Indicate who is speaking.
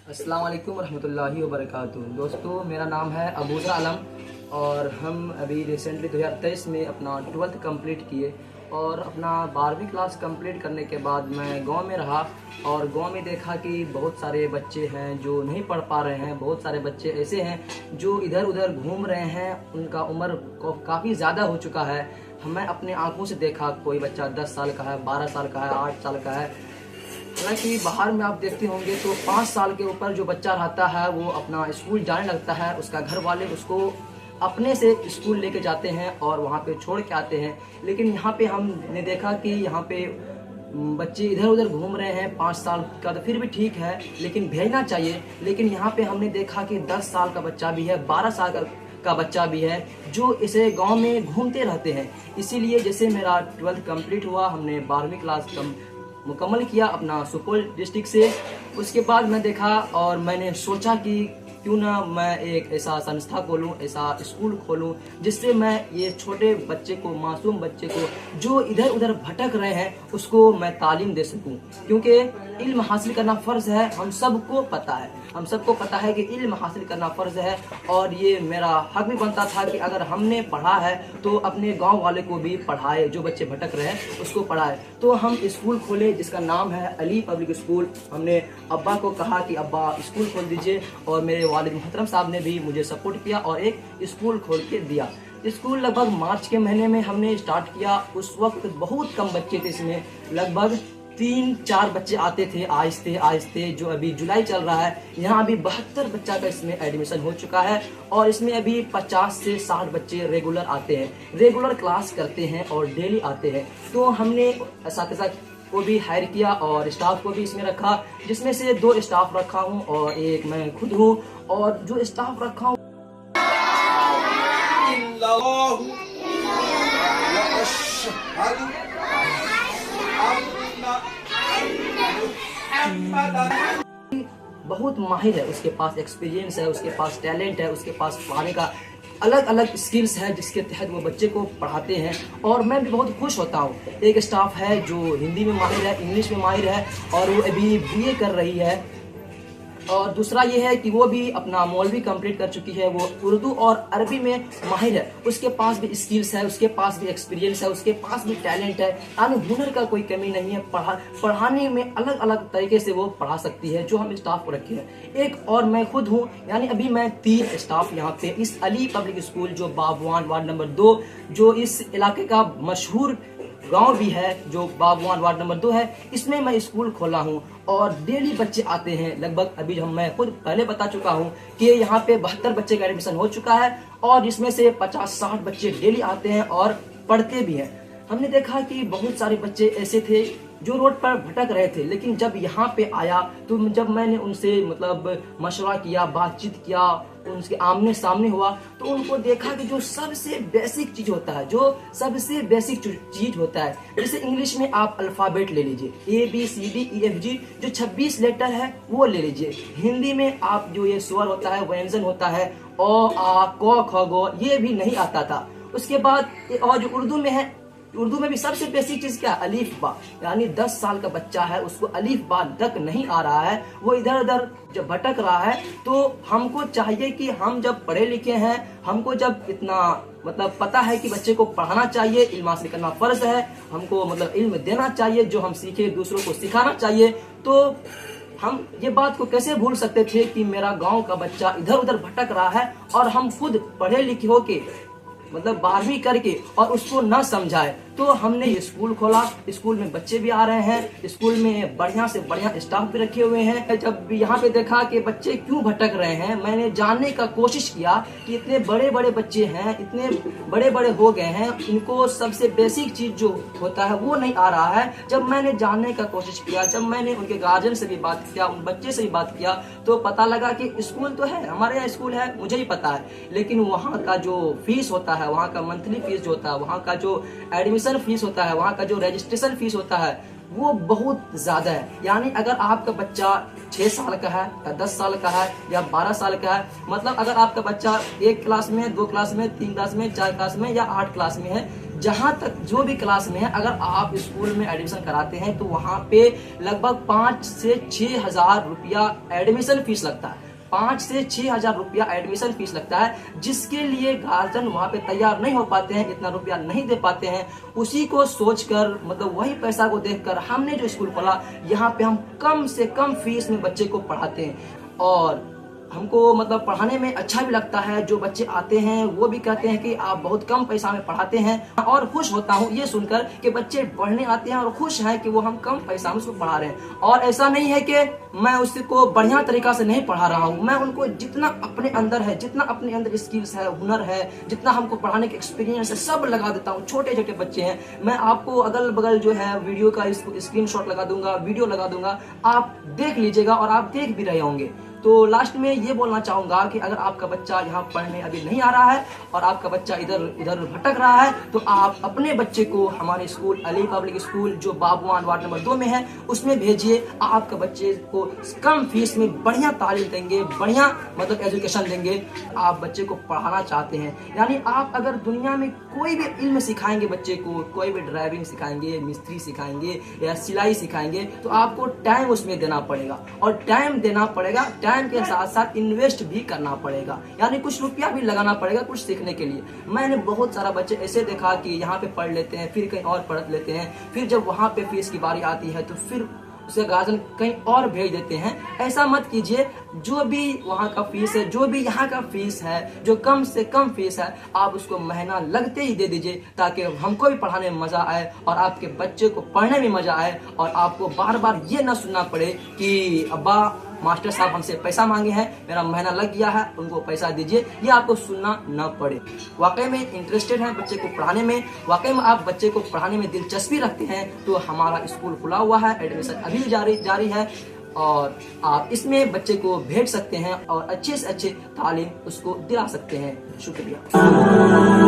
Speaker 1: अस्सलाम वालेकुम रहमतुल्लाहि व बरकातुहू। दोस्तों, मेरा नाम है अबूज़र आलम और हम अभी रिसेंटली 2023 में अपना 12th कंप्लीट किए और अपना 12वीं क्लास कंप्लीट करने के बाद मैं गांव में रहा और गांव में देखा कि बहुत सारे बच्चे हैं जो नहीं पढ़ पा रहे हैं। बहुत सारे बच्चे ऐसे हैं जो इधर उधर घूम रहे हैं, उनका उम्र काफ़ी ज़्यादा हो चुका है। मैं अपने आंखों से देखा, कोई बच्चा 10 साल का है, 12 साल का है, 8 साल का है। हालांकि बाहर में आप देखते होंगे तो 5 साल के ऊपर जो बच्चा रहता है वो अपना स्कूल जाने लगता है, उसका घर वाले उसको अपने से स्कूल लेके जाते हैं और वहाँ पे छोड़ के आते हैं। लेकिन यहाँ पे हमने देखा कि यहाँ पे बच्चे इधर उधर घूम रहे हैं। 5 साल का तो फिर भी ठीक है, लेकिन भेजना चाहिए। लेकिन यहाँ पे हमने देखा कि 10 साल का बच्चा भी है, 12 साल का बच्चा भी है जो इसे गांव में घूमते रहते हैं। इसीलिए जैसे मेरा 12th कंप्लीट हुआ, हमने 12वीं क्लास मुकम्मल किया अपना सुपौल डिस्ट्रिक्ट से। उसके बाद मैं देखा और मैंने सोचा कि क्यों ना मैं एक ऐसा संस्था खोलूं, ऐसा स्कूल खोलूं जिससे मैं ये छोटे बच्चे को, मासूम बच्चे को जो इधर उधर भटक रहे हैं, उसको मैं तालीम दे सकूं। क्योंकि इल्म हासिल करना फ़र्ज़ है, हम सबको पता है, हम सबको पता है कि इल्म हासिल करना फ़र्ज़ है। और ये मेरा हक भी बनता था कि अगर हमने पढ़ा है तो अपने गांव वाले को भी पढ़ाए, जो बच्चे भटक रहे हैं उसको पढ़ाए। तो हम स्कूल खोले जिसका नाम है अली पब्लिक स्कूल। हमने अब्बा को कहा कि अब्बा स्कूल खोल दीजिए और मेरे वालिद मोहतरम साहब ने भी मुझे सपोर्ट किया और एक स्कूल खोल के दिया। स्कूल लगभग मार्च के महीने में हमने स्टार्ट किया। उस वक्त बहुत कम बच्चे थे, इसमें लगभग 3-4 बच्चे आते थे। आहिस्ते आहिस्ते जो अभी जुलाई चल रहा है, यहाँ अभी 72 बच्चा का इसमें एडमिशन हो चुका है और इसमें अभी 50 से 60 बच्चे रेगुलर आते हैं, रेगुलर क्लास करते हैं और डेली आते हैं। तो हमने असातिज़ा को भी हायर किया और स्टाफ को भी इसमें रखा, जिसमें से 2 स्टाफ रखा हूँ और एक मैं खुद हूँ। और जो स्टाफ रखा हूँ बहुत माहिर है, उसके पास एक्सपीरियंस है, उसके पास टैलेंट है, उसके पास पढ़ाने का अलग अलग स्किल्स है जिसके तहत वो बच्चे को पढ़ाते हैं। और मैं भी बहुत खुश होता हूँ। एक स्टाफ है जो हिंदी में माहिर है, इंग्लिश में माहिर है और वो अभी बीए कर रही है। और दूसरा ये है कि वो भी अपना मौलवी कंप्लीट कर चुकी है, वो उर्दू और अरबी में माहिर है। उसके पास भी स्किल्स है, उसके पास भी एक्सपीरियंस है, उसके पास भी टैलेंट है, यानी हुनर का कोई कमी नहीं है। पढ़ाने में अलग अलग तरीके से वो पढ़ा सकती है, जो हम स्टाफ को रखे हैं। एक और मैं खुद हूँ, यानी अभी मैं 3 स्टाफ यहाँ पे इस अली पब्लिक स्कूल जो बाबवान वार्ड नंबर 2, जो इस इलाके का मशहूर गांव भी है, जो बाबवान वार्ड नंबर 2 है, इसमें मैं स्कूल खोला हूं और डेली बच्चे आते हैं। लगभग अभी मैं खुद पहले बता चुका हूं कि यहाँ पे 72 बच्चे का एडमिशन हो चुका है और इसमें से 50-60 बच्चे डेली आते हैं और पढ़ते भी हैं। हमने देखा कि बहुत सारे बच्चे ऐसे थे जो रोड पर भटक रहे थे, लेकिन जब यहाँ पे आया तो जब मैंने उनसे मशवरा किया, बातचीत किया, उनके आमने सामने हुआ, तो उनको देखा कि जो सबसे बेसिक चीज होता है, जो सबसे बेसिक चीज होता है, जैसे इंग्लिश में आप अल्फाबेट ले लीजिए, ABCDEFG, जो 26 लेटर है वो ले लीजिए। हिंदी में आप जो ये स्वर होता है, व्यंजन होता है, अ आ क ख ग, ये भी नहीं आता था। उसके बाद और जो उर्दू में है, उर्दू में भी सबसे बेसिक चीज क्या, अलीफ बा। यानी 10 साल का बच्चा है, उसको अलीफ बा तक नहीं आ रहा है, वो इधर उधर जब भटक रहा है। तो हमको चाहिए कि हम जब पढ़े लिखे हैं, हमको जब इतना पता है कि बच्चे को पढ़ाना चाहिए, इल्म हासिल करना फर्ज है, हमको इल्म देना चाहिए, जो हम सीखे दूसरों को सिखाना चाहिए। तो हम ये बात को कैसे भूल सकते थे कि मेरा गांव का बच्चा इधर उधर भटक रहा है और हम खुद पढ़े लिखे होके 12वीं करके और उसको न समझाए। तो हमने ये स्कूल खोला। स्कूल में बच्चे भी आ रहे हैं, स्कूल में बढ़िया से बढ़िया स्टाफ भी रखे हुए हैं। जब यहाँ पे देखा कि बच्चे क्यों भटक रहे हैं, मैंने जानने का कोशिश किया कि इतने बड़े बड़े बच्चे हैं, इतने बड़े बड़े हो गए हैं, इनको सबसे बेसिक चीज जो होता है वो नहीं आ रहा है। जब मैंने जानने का कोशिश किया, जब मैंने उनके गार्जियन से भी बात किया, उन बच्चे से भी बात किया, तो पता लगा कि स्कूल तो है, हमारे यहाँ स्कूल है, मुझे ही पता है, लेकिन वहाँ का जो फीस होता है, वहाँ का मंथली फीस जो होता है, वहाँ का जो एडमिशन फीस होता है, वहाँ का जो रजिस्ट्रेशन फीस होता है, वो बहुत ज्यादा है। यानी अगर आपका बच्चा 6 साल का है या 10 साल का है या 12 साल का है, अगर आपका बच्चा 1 क्लास में, 2 क्लास में, 3 क्लास में, 4 क्लास में या 8 क्लास में है, जहाँ तक जो भी क्लास में है, अगर आप स्कूल में एडमिशन कराते हैं तो वहाँ पे लगभग 5 से 6 हजार रुपया एडमिशन फीस लगता है। 5 से 6 हजार रुपया एडमिशन फीस लगता है, जिसके लिए गार्जियन वहाँ पे तैयार नहीं हो पाते हैं, इतना रुपया नहीं दे पाते हैं। उसी को सोचकर, मतलब वही पैसा को देखकर हमने जो स्कूल खोला, यहाँ पे हम कम से कम फीस में बच्चे को पढ़ाते हैं। और हमको मतलब पढ़ाने में अच्छा भी लगता है। जो बच्चे आते हैं वो भी कहते हैं कि आप बहुत कम पैसा में पढ़ाते हैं, और खुश होता हूँ ये सुनकर कि बच्चे पढ़ने आते हैं और खुश हैं कि वो हम कम पैसा में उसको पढ़ा रहे हैं। और ऐसा नहीं है कि मैं उसको बढ़िया तरीका से नहीं पढ़ा रहा हूँ, मैं उनको जितना अपने अंदर है, जितना अपने अंदर स्किल्स है, हुनर है, जितना हमको पढ़ाने के एक्सपीरियंस है, सब लगा देता हूँ। छोटे छोटे बच्चे हैं, मैं आपको अगल बगल जो है वीडियो का स्क्रीनशॉट लगा दूंगा, वीडियो लगा दूंगा, आप देख लीजिएगा और आप देख भी रहे होंगे। तो लास्ट में ये बोलना चाहूंगा कि अगर आपका बच्चा यहाँ पढ़ने अभी नहीं आ रहा है और आपका बच्चा इधर उधर भटक रहा है, तो आप अपने बच्चे को हमारे स्कूल अली पब्लिक स्कूल जो बाबुआन वार्ड नंबर 2 में है उसमें भेजिए। आपका बच्चे को कम फीस में बढ़िया तालीम देंगे, बढ़िया मतलब एजुकेशन देंगे। आप बच्चे को पढ़ाना चाहते हैं, यानी आप अगर दुनिया में कोई भी इल्म सिखाएंगे बच्चे को, कोई भी ड्राइविंग सिखाएंगे, मिस्त्री सिखाएंगे या सिलाई सिखाएंगे, तो आपको टाइम उसमें देना पड़ेगा। और टाइम देना पड़ेगा, टाइम के साथ साथ इन्वेस्ट भी करना पड़ेगा, यानी कुछ रुपया भी लगाना पड़ेगा कुछ सीखने के लिए। मैंने बहुत सारा बच्चे ऐसे देखा कि यहाँ पे पढ़ लेते हैं, फिर कहीं और पढ़ लेते हैं, फिर जब वहाँ पे फीस की बारी आती है तो फिर उसे गार्जियन कहीं और भेज देते हैं। ऐसा मत कीजिए। जो भी वहाँ का फीस है, जो भी यहाँ का फीस है, जो कम से कम फीस है, आप उसको महीना लगते ही दे दीजिए, ताकि हमको भी पढ़ाने में मजा आए और आपके बच्चे को पढ़ने में मजा आए, और आपको बार बार ये ना सुनना पड़े कि अब्बा मास्टर साहब हमसे पैसा मांगे हैं, मेरा महीना लग गया है, उनको पैसा दीजिए, ये आपको सुनना न पड़े। वाकई में इंटरेस्टेड हैं बच्चे को पढ़ाने में, वाकई में आप बच्चे को पढ़ाने में दिलचस्पी रखते हैं, तो हमारा स्कूल खुला हुआ है, एडमिशन अभी भी जारी है, और आप इसमें बच्चे को भेज सकते हैं और अच्छे से अच्छे तालीम उसको दिला सकते हैं। शुक्रिया।